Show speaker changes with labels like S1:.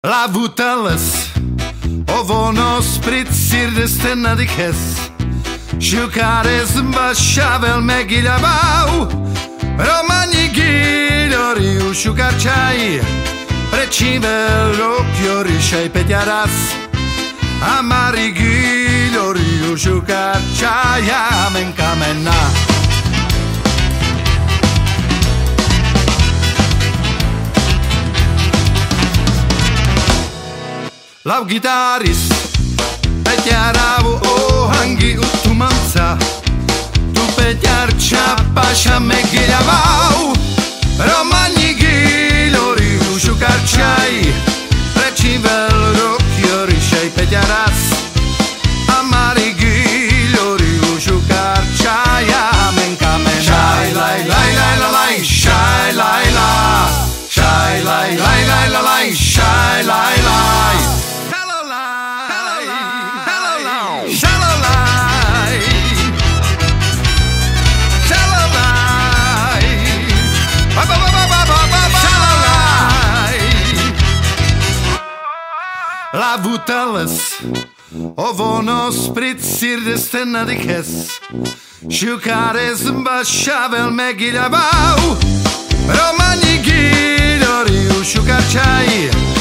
S1: Lavuteles, ovono spritzirdes nadiches, Šukares bašavel megiļavau, Romani giļoriu šukarčai, Precivel rokjorišai peťaras, Amari giļoriu šukarčai, Amen kamena. Lav gitaris, peťaravu ohangi utumanca, Tu peťarča paša megiļavau, Romani giļoriu šukarčai, Precivel rokjorišai peťaras, Amari giļoriu šukarčai, Amen kamena. Šai lai lai lai la lai, šai lai la, šai lai lai lai la lai, šai lai lai. Lavuteles, ovono spritzirdes nadiches, Šukares bašavel megiļavau, Romani giļoriu šukarčai,